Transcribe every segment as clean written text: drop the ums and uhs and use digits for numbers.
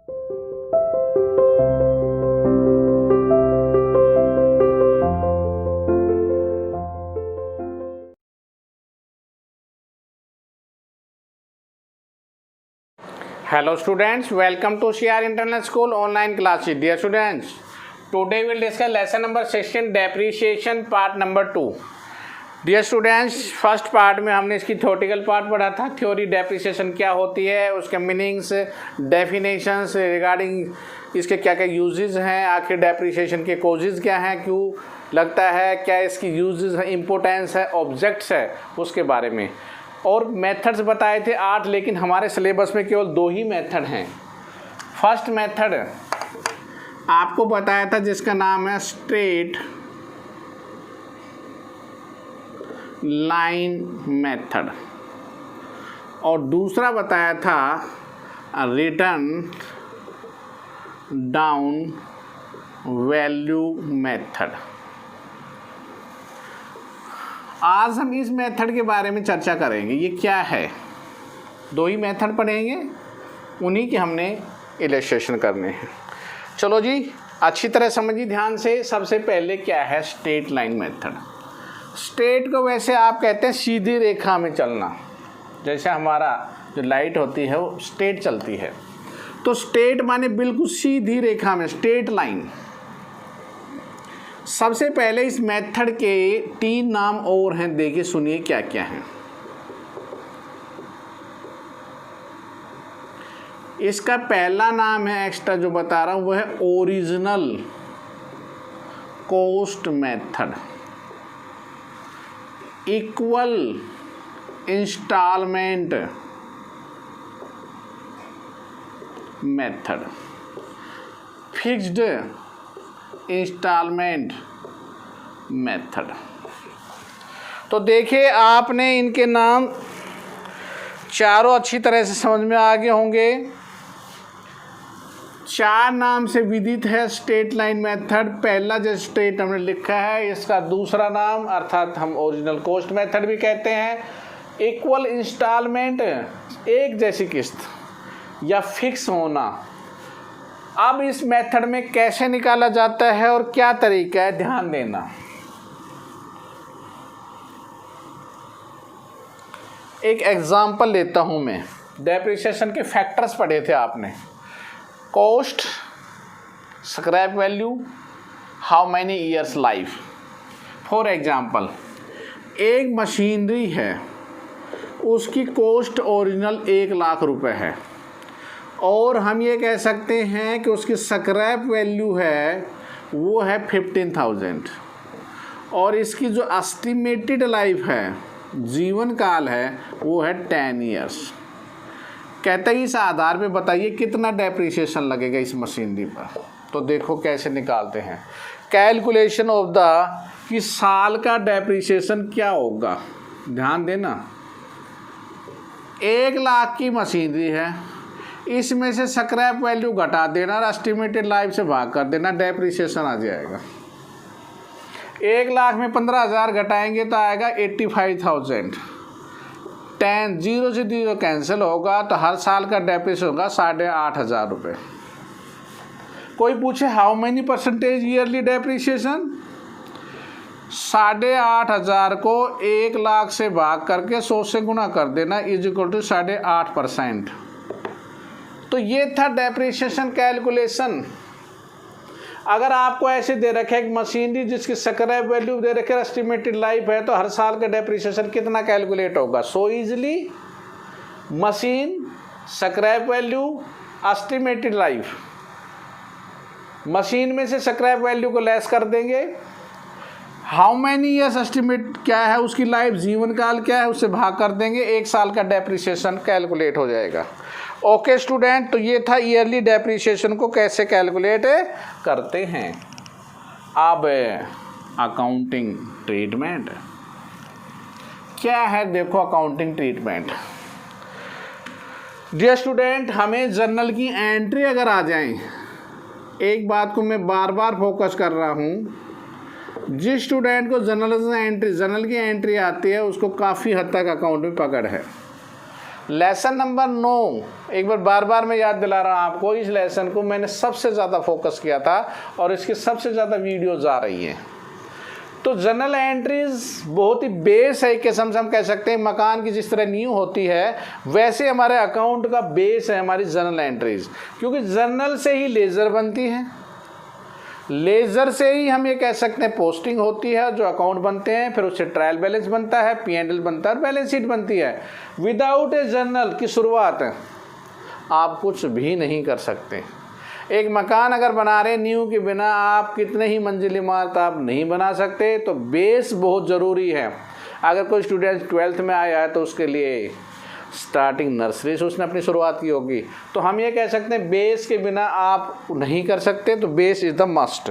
Hello students, welcome to CR International School online classes. Dear students, today we will discuss lesson number 16 depreciation part number 2. Dear students, first part में हमने इसकी theoretical part पढ़ा था, theory depreciation क्या होती है, उसके meanings, definitions regarding इसके क्या क्या यूजेस हैं, आखिर डेप्रिसिएशन के कॉजेज क्या हैं, क्यों लगता है, क्या इसकी यूजेस है, इम्पोर्टेंस है, ऑब्जेक्ट्स है, उसके बारे में। और मेथड्स बताए थे 8, लेकिन हमारे सिलेबस में केवल 2 ही मेथड हैं। फर्स्ट मेथड आपको बताया था जिसका नाम है स्ट्रेट लाइन मेथड, और दूसरा बताया था रिटर्न डाउन वैल्यू मेथड। आज हम इस मेथड के बारे में चर्चा करेंगे। ये क्या है, 2 ही मेथड पढ़ेंगे, उन्हीं के हमने इलस्ट्रेशन करने हैं। चलो जी, अच्छी तरह समझिए ध्यान से। सबसे पहले क्या है स्ट्रेट लाइन मेथड। स्ट्रेट को वैसे आप कहते हैं सीधी रेखा में चलना, जैसे हमारा जो लाइट होती है वो स्ट्रेट चलती है, तो स्ट्रेट माने बिल्कुल सीधी रेखा में, स्ट्रेट लाइन। सबसे पहले इस मेथड के 3 नाम और हैं, देखिए सुनिए क्या क्या हैं। इसका पहला नाम है एक्स्ट्रा जो बता रहा हूं वो है original cost method, equal instalment method, fixed instalment method. तो देखिए आपने इनके नाम चारों अच्छी तरह से समझ में आ गए होंगे। 4 नाम से विदित है स्ट्रेट लाइन मेथड। पहला जो स्ट्रेट हमने लिखा है, इसका दूसरा नाम अर्थात हम ओरिजिनल कॉस्ट मेथड भी कहते हैं, इक्वल इंस्टॉलमेंट, एक जैसी किस्त या फिक्स होना। अब इस मेथड में कैसे निकाला जाता है और क्या तरीका है, ध्यान देना। एक एग्जांपल लेता हूं मैं। डेप्रिसिएशन के फैक्टर्स पढ़े थे आपने, cost, scrap value, how many years life. For example, एक मशीनरी है, उसकी कॉस्ट ओरिजिनल 1 लाख रुपए है, और हम ये कह सकते हैं कि उसकी स्क्रैप वैल्यू है वो है 15,000, और इसकी जो एस्टिमेटेड लाइफ है, जीवन काल है, वो है 10 ईयर्स। कहते हैं इस आधार पे बताइए कितना डेप्रिसिएशन लगेगा इस मशीनरी पर। तो देखो कैसे निकालते हैं, कैलकुलेशन ऑफ द कि साल का डेप्रिसिएशन क्या होगा। ध्यान देना, 1 लाख की मशीनरी है, इसमें से स्क्रैप वैल्यू घटा देना और एस्टिमेटेड लाइफ से भाग कर देना, डेप्रिसिएशन आ जाएगा। 1 लाख में 15,000 घटाएंगे तो आएगा 85,000। 10 0 से 0 कैंसिल होगा तो हर साल का डेप्रिसिएशन होगा 8,500 रुपये। कोई पूछे how many percentage yearly depreciation, 8,500 को 1 लाख से भाग करके 100 से गुना कर देना इज इक्वल टू 8.5%। तो ये था डेप्रिसिएशन कैलकुलेशन। अगर आपको ऐसे दे रखे एक मशीनरी जिसकी स्क्रैप वैल्यू दे रखे एस्टिमेटेड लाइफ है, तो हर साल का डेप्रिसिएशन कितना कैलकुलेट होगा। सो easily machine, scrap value, estimated life, machine में से स्क्रैप वैल्यू को लेस कर देंगे, हाउ मैनी ईयर्स एस्टिमेट क्या है उसकी लाइफ, जीवन काल क्या है, उससे भाग कर देंगे, 1 साल का डेप्रिसिएशन कैलकुलेट हो जाएगा। ओके स्टूडेंट, तो ये था ईयरली डेप्रिसिएशन को कैसे कैलकुलेट करते हैं। अब अकाउंटिंग ट्रीटमेंट क्या है, देखो अकाउंटिंग ट्रीटमेंट। डियर स्टूडेंट, हमें जर्नल की एंट्री अगर आ जाए, एक बात को मैं बार बार फोकस कर रहा हूँ, जिस स्टूडेंट को जर्नल की एंट्री आती है उसको काफ़ी हद तक अकाउंट में पकड़ है। लेसन नंबर 9, एक बार बार मैं याद दिला रहा हूँ आपको, इस लेसन को मैंने सबसे ज़्यादा फोकस किया था और इसकी सबसे ज़्यादा वीडियोज आ रही हैं। तो जर्नल एंट्रीज बहुत ही बेस है, किस्म से हम कह सकते हैं मकान की जिस तरह नींव होती है वैसे हमारे अकाउंट का बेस है हमारी जर्नल एंट्रीज, क्योंकि जर्नल से ही लेज़र बनती है, लेज़र से ही हम ये कह सकते हैं पोस्टिंग होती है, जो अकाउंट बनते हैं, फिर उससे ट्रायल बैलेंस बनता है, P&L बनता है और बैलेंस शीट बनती है। विदाउट ए जर्नल की शुरुआत आप कुछ भी नहीं कर सकते। एक मकान अगर बना रहे नींव के बिना आप कितने ही मंजिल इमारत आप नहीं बना सकते। तो बेस बहुत ज़रूरी है। अगर कोई स्टूडेंट 12th में आया है तो उसके लिए स्टार्टिंग नर्सरी से उसने अपनी शुरुआत की होगी। तो हम ये कह सकते हैं बेस के बिना आप नहीं कर सकते, तो बेस इज़ द मस्ट।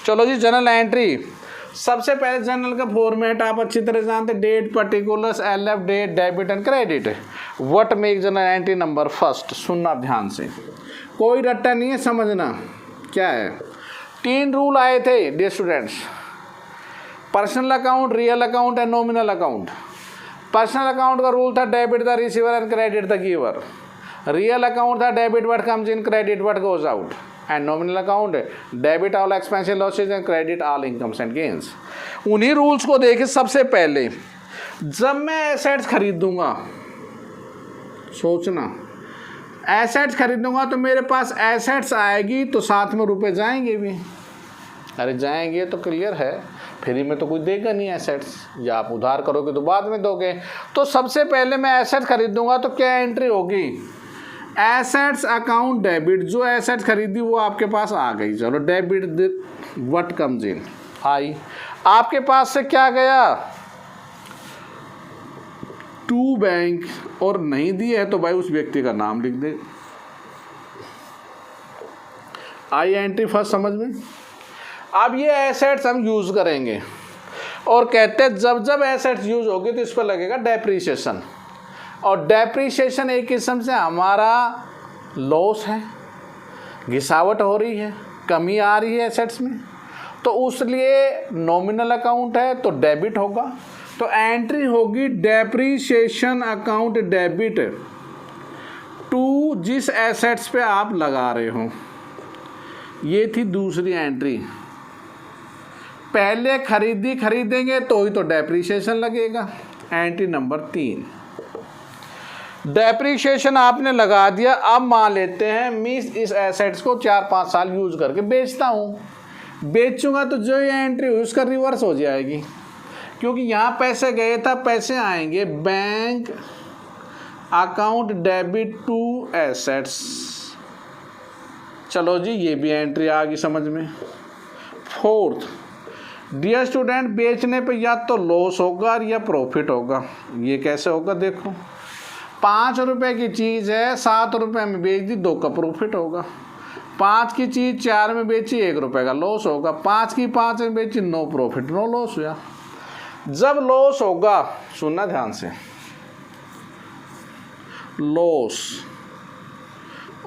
चलो जी, जर्नल एंट्री। सबसे पहले जर्नल का फॉर्मेट आप अच्छी तरह जानते हैं, date, particulars, LF, date, debit and credit. What make journal entry number first. सुनना ध्यान से, कोई रट्टा नहीं है, समझना क्या है। 3 रूल आए थे dear students, personal account, real account and nominal account. Personal account का रूल था debit the receiver and credit the giver. Real account था debit what comes in, credit what goes out. And nominal account debit all expense and losses and credit all incomes and gains. उन्हीं rules को देखे सबसे पहले, जब मैं assets खरीदूंगा, सोचना, assets खरीदूंगा तो मेरे पास एसेट्स आएगी तो साथ में रुपए जाएंगे भी। अरे जाएंगे तो क्लियर है, फ्री में तो कोई देगा नहीं एसेट्स, या आप उधार करोगे तो बाद में दोगे। तो सबसे पहले मैं एसेट खरीदूंगा तो क्या एंट्री होगी, एसेट्स अकाउंट डेबिट। जो एसेट्स खरीदी वो आपके पास आ गई, चलो डेबिट व्हाट कम्स इन आई। आपके पास से क्या गया, टू बैंक, और नहीं दी है तो भाई उस व्यक्ति का नाम लिख दे। आई एंट्री फर्स्ट समझ में। अब ये एसेट्स हम यूज करेंगे और कहते हैं जब जब एसेट्स यूज होगी तो इस पर लगेगा डेप्रीशिएशन, और डेप्रीशिएशन एक किस्म से हमारा लॉस है, घिसावट हो रही है, कमी आ रही है एसेट्स में। तो उसलिए नॉमिनल अकाउंट है तो डेबिट होगा, तो एंट्री होगी डेप्रीशिएशन अकाउंट डेबिट टू जिस एसेट्स पे आप लगा रहे हो। ये थी दूसरी एंट्री। पहले खरीदेंगे तो ही तो डेप्रीशिएशन लगेगा। एंट्री नंबर 3, डेप्रीशिएशन आपने लगा दिया। अब मान लेते हैं मैं इस एसेट्स को 4-5 साल यूज करके बेचता हूँ, बेचूंगा तो जो ये एंट्री हुई उसका रिवर्स हो जाएगी, क्योंकि यहाँ पैसे गए था, पैसे आएंगे bank account debit to assets. चलो जी, ये भी एंट्री आ गई समझ में। 4th, डियर स्टूडेंट, बेचने पे या तो लॉस होगा या प्रॉफिट होगा। ये कैसे होगा, देखो 5 रुपए की चीज़ है, 7 रुपए में बेच दी, 2 का प्रॉफिट होगा। 5 की चीज़ 4 में बेची, 1 रुपए का लॉस होगा। 5 की 5 में बेची, नो प्रॉफिट नो लॉस हुआ। जब लॉस होगा, सुनना ध्यान से, लॉस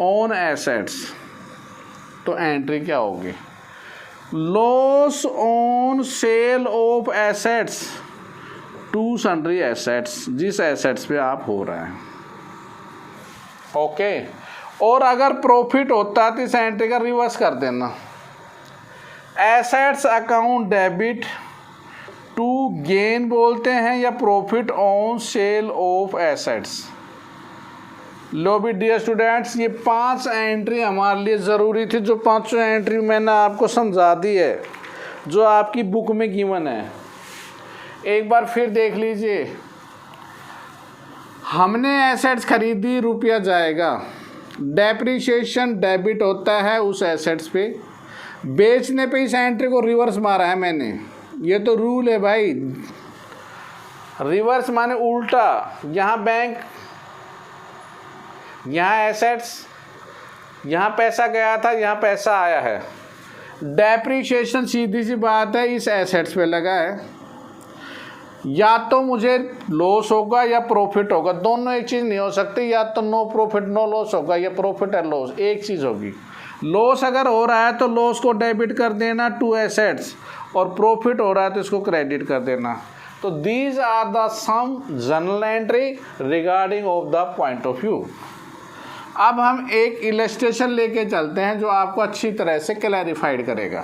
ऑन एसेट्स, तो एंट्री क्या होगी, loss on sale of assets to sundry assets, जिस एसेट्स पे आप हो रहे हैं। ओके, और अगर प्रॉफिट होता है तो इस एंट्री का रिवर्स कर देना, assets account debit to gain बोलते हैं या profit on sale of assets. लो भी डियर स्टूडेंट्स, ये 5 एंट्री हमारे लिए ज़रूरी थी, जो 5 एंट्री मैंने आपको समझा दी है, जो आपकी बुक में गिवन है। एक बार फिर देख लीजिए, हमने एसेट्स खरीदी, रुपया जाएगा, डेप्रीशिएशन डेबिट होता है उस एसेट्स पे, बेचने पे इस एंट्री को रिवर्स मारा है मैंने। ये तो रूल है भाई, रिवर्स माने उल्टा। यहाँ बैंक, यहाँ एसेट्स, यहाँ पैसा गया था, यहाँ पैसा आया है। डेप्रीशिएशन सीधी सी बात है इस एसेट्स पे लगा है, या तो मुझे लॉस होगा या प्रॉफिट होगा, दोनों एक चीज़ नहीं हो सकती। या तो नो प्रॉफिट नो लॉस होगा या प्रॉफिट और लॉस, एक चीज़ होगी। लॉस अगर हो रहा है तो लॉस को डेबिट कर देना टू एसेट्स, और प्रॉफिट हो रहा है तो इसको क्रेडिट कर देना। तो these are the some journal entry regarding of the point of view. अब हम एक इलस्ट्रेशन लेके चलते हैं जो आपको अच्छी तरह से क्लैरिफाइड करेगा।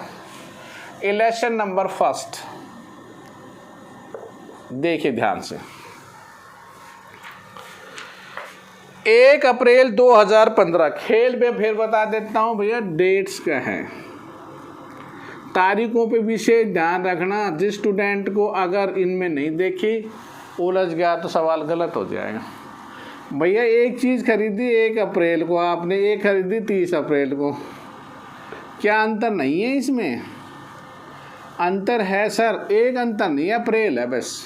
इलस्ट्रेशन नंबर फर्स्ट, देखिए ध्यान से। 1 अप्रैल 2015, खेल में फिर बता देता हूं भैया, डेट्स क्या हैं, तारीखों पे विशेष ध्यान रखना। जिस स्टूडेंट को अगर इनमें नहीं देखी, उलझ गया तो सवाल गलत हो जाएगा। भैया एक चीज़ खरीदी 1 अप्रैल को आपने, एक खरीदी 30 अप्रैल को, क्या अंतर नहीं है इसमें? अंतर है सर, एक अंतर नहीं है, अप्रैल है बस,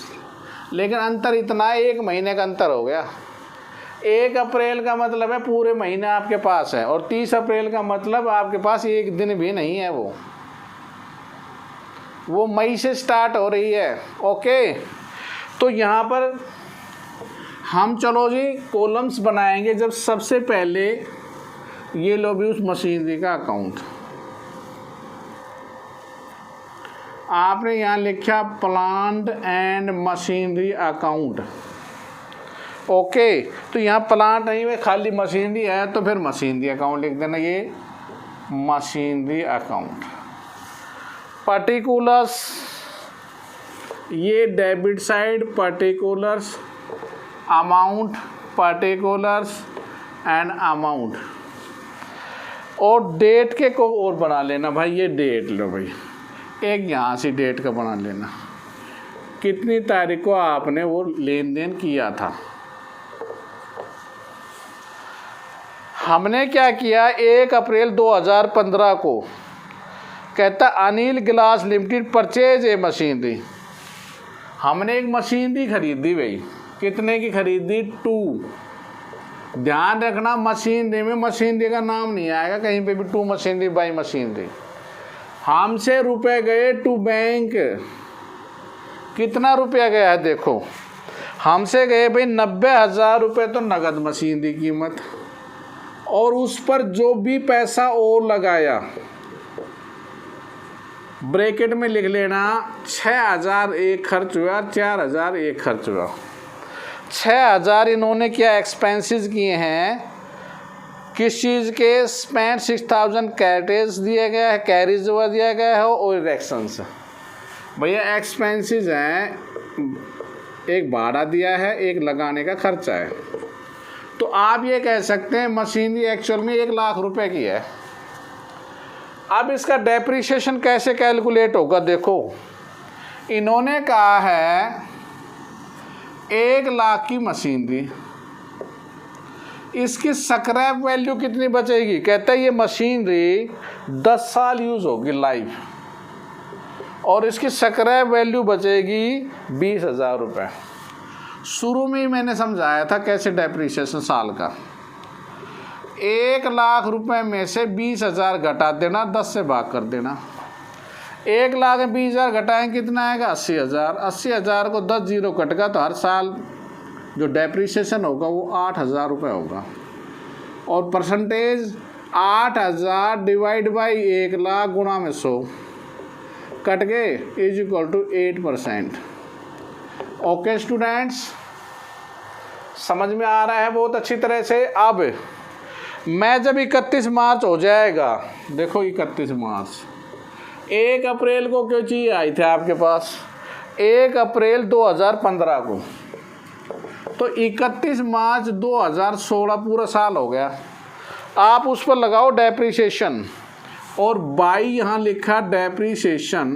लेकिन अंतर इतना है 1 महीने का अंतर हो गया। 1 अप्रैल का मतलब है पूरे महीने आपके पास है, और 30 अप्रैल का मतलब आपके पास एक दिन भी नहीं है। वो मई से स्टार्ट हो रही है। ओके, तो यहाँ पर हम चलो जी कॉलम्स बनाएंगे। जब सबसे पहले ये लो भी उस मशीनरी का अकाउंट, आपने यहाँ लिखा plant and machinery account. Okay, तो यहाँ प्लांट नहीं है, खाली मशीनरी है, तो फिर मशीनरी अकाउंट लिख देना, ये मशीनरी अकाउंट। पर्टिकुलर्स, ये debit side, particulars, amount, particulars and amount. और डेट के को और बना लेना भाई, ये डेट लो भाई, एक यहाँ से डेट का बना लेना, कितनी तारीख को आपने वो लेन देन किया था। हमने क्या किया, 1 अप्रैल 2015 को कहता Anil glass limited purchase a machinery. हमने एक मशीनरी खरीदी भाई, कितने की खरीदी? 2। ध्यान रखना मशीनरी में मशीनरी का नाम नहीं आएगा कहीं पे भी, 2 मशीनरी बाई मशीनरी। हमसे रुपए गए टू बैंक, कितना रुपया गया है देखो, हमसे गए भाई 90,000 रुपये तो नगद मशीनरी कीमत, और उस पर जो भी पैसा और लगाया ब्रैकेट में लिख लेना, 6,000 एक खर्च हुआ, 4,000 एक खर्च हुआ। 6,000 इन्होंने क्या एक्सपेंसेस किए हैं, किस चीज़ के? स्पेंड 6,000 कैरेज दिया गया है, कैरेज हुआ दिया गया है, और इरेक्शंस। भैया एक्सपेंसेस हैं, एक भाड़ा दिया है, एक लगाने का खर्चा है। तो आप ये कह सकते हैं मशीनरी एक्चुअल में 1 लाख रुपए की है। अब इसका डेप्रिसिएशन कैसे कैलकुलेट होगा? देखो, इन्होंने कहा है 1 लाख की मशीनरी, इसकी स्क्रैप वैल्यू कितनी बचेगी? कहता है ये मशीनरी 10 साल यूज़ होगी लाइफ, और इसकी स्क्रैप वैल्यू बचेगी 20,000 रुपये। शुरू में ही मैंने समझाया था कैसे डेप्रिसिएशन साल का। 1 लाख रुपए में से 20,000 घटा देना, 10 से भाग कर देना। 1 लाख में 20,000 घटाएं कितना आएगा? 80,000। 80,000 को 10 जीरो कटेगा तो हर साल जो डेप्रिसिएशन होगा वो 8,000 रुपये होगा। और परसेंटेज 8,000 डिवाइड बाई 1 लाख गुणा में 100 कट गए, is equal to 8%। Okay students, समझ में आ रहा है बहुत अच्छी तरह से। अब मैं जब 31 मार्च हो जाएगा, देखो 31 मार्च, 1 अप्रैल को क्यों चीज़ आई थी आपके पास? 1 अप्रैल 2015 को, तो 31 मार्च 2016 पूरा साल हो गया। आप उस पर लगाओ डेप्रिसिएशन, और बाई यहाँ लिखा डेप्रिसिएशन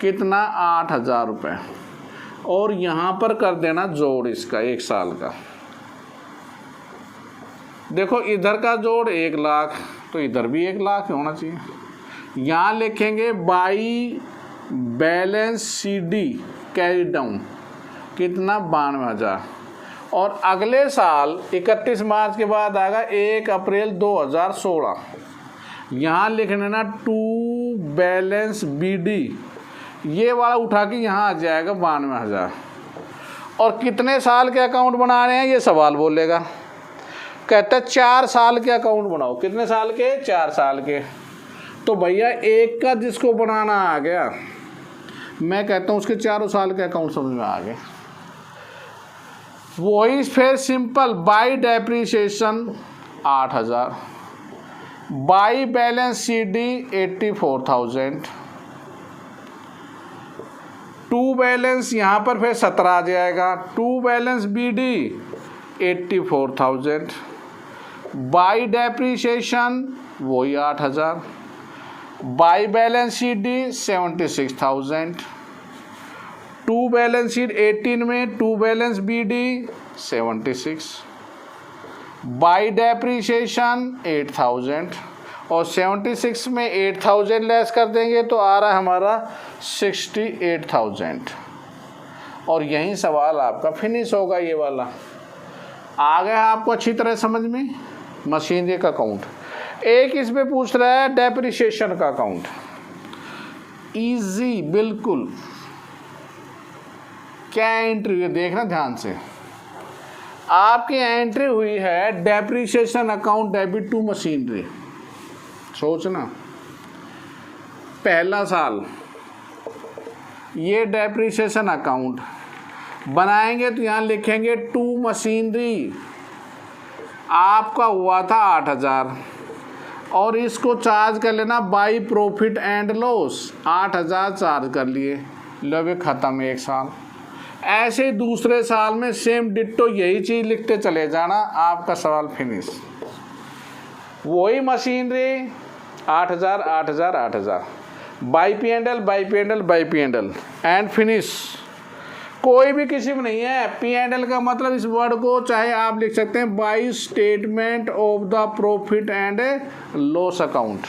कितना? 8,000 रुपये, और यहाँ पर कर देना जोड़ इसका 1 साल का। देखो इधर का जोड़ 1 लाख, तो इधर भी 1 लाख होना चाहिए। यहाँ लिखेंगे by balance CD carry down कितना? 92,000। और अगले साल 31 मार्च के बाद आएगा 1 अप्रैल 2016, यहाँ लिख लेना टू बैलेंस BD, ये वाला उठा के यहाँ आ जाएगा 92,000। और कितने साल के अकाउंट बना रहे हैं ये सवाल बोलेगा। कहता है 4 साल के अकाउंट बनाओ। कितने साल के? 4 साल के। तो भैया एक का जिसको बनाना आ गया, मैं कहता हूँ उसके चारों साल के अकाउंट समझ में आ गए। वही फिर simple by depreciation 8,000, by balance CD 84,000, to balance यहाँ पर फिर 17 आ जाएगा, to balance BD 84,000, by depreciation वही 8,000, by balance CD 76,000, to balance sheet 18 में to balance BD 76, by depreciation 8,000 और 76 में 8,000 लेस कर देंगे तो आ रहा है हमारा 68,000 और यही सवाल आपका फिनिश होगा। ये वाला आ गया आपको अच्छी तरह समझ में। मशीनरी का अकाउंट एक इसमें पूछ रहा है डेप्रीशिएशन का अकाउंट, इजी बिल्कुल। क्या एंट्री है देखना ध्यान से, आपकी एंट्री हुई है depreciation account debit to machinery. सोचना पहला साल ये डेप्रीशिएशन अकाउंट बनाएंगे तो यहाँ लिखेंगे टू मशीनरी, आपका हुआ था 8,000 और इसको चार्ज कर लेना by profit and loss, 8,000 charge कर लिए, लो भी ख़त्म एक साल। ऐसे ही दूसरे साल में सेम डिट्टो यही चीज़ लिखते चले जाना, आपका सवाल फिनिश। वही machinery 8,000 8,000 8,000 by P&L by P&L by P&L and finish. कोई भी किसी में नहीं है। P&L का मतलब इस वर्ड को चाहे आप लिख सकते हैं by statement of the profit and loss account.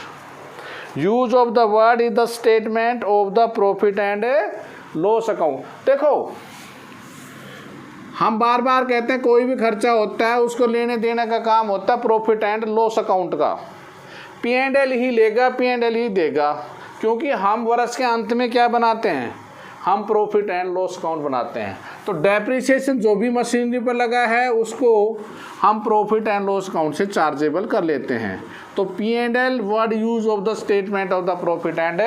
Use of the word is the statement of the profit and loss account. देखो हम बार बार कहते हैं कोई भी खर्चा होता है उसको लेने देने का काम होता है प्रॉफिट एंड लॉस अकाउंट का। P&L ही लेगा, P&L ही देगा, क्योंकि हम वर्ष के अंत में क्या बनाते हैं, हम प्रॉफिट एंड लॉस अकाउंट बनाते हैं। तो डेप्रीशिएशन जो भी मशीनरी पर लगा है उसको हम प्रॉफिट एंड लॉस अकाउंट से चार्जेबल कर लेते हैं। तो P&L word use of the statement of the profit and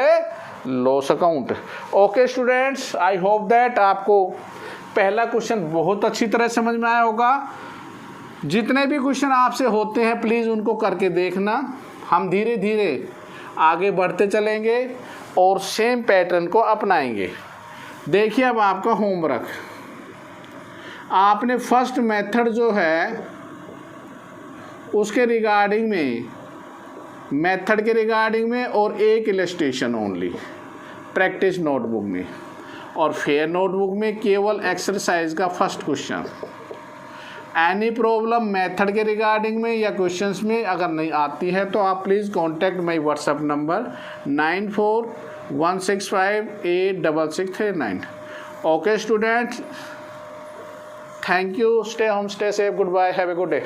loss account. Okay students, I hope that आपको पहला क्वेश्चन बहुत अच्छी तरह समझ में आया होगा। जितने भी क्वेश्चन आपसे होते हैं प्लीज़ उनको करके देखना। हम धीरे धीरे आगे बढ़ते चलेंगे और सेम पैटर्न को अपनाएंगे। देखिए अब आपका होमवर्क, आपने फर्स्ट मेथड जो है उसके रिगार्डिंग में, मेथड के रिगार्डिंग में और एक इलस्ट्रेशन ओनली प्रैक्टिस नोटबुक में, और फेयर नोटबुक में केवल एक्सरसाइज का first question. Any problem method के रिगार्डिंग में या क्वेश्चंस में अगर नहीं आती है तो आप please contact my WhatsApp number 9416586639। Okay students, thank you, stay home, stay safe, good bye, have a good day.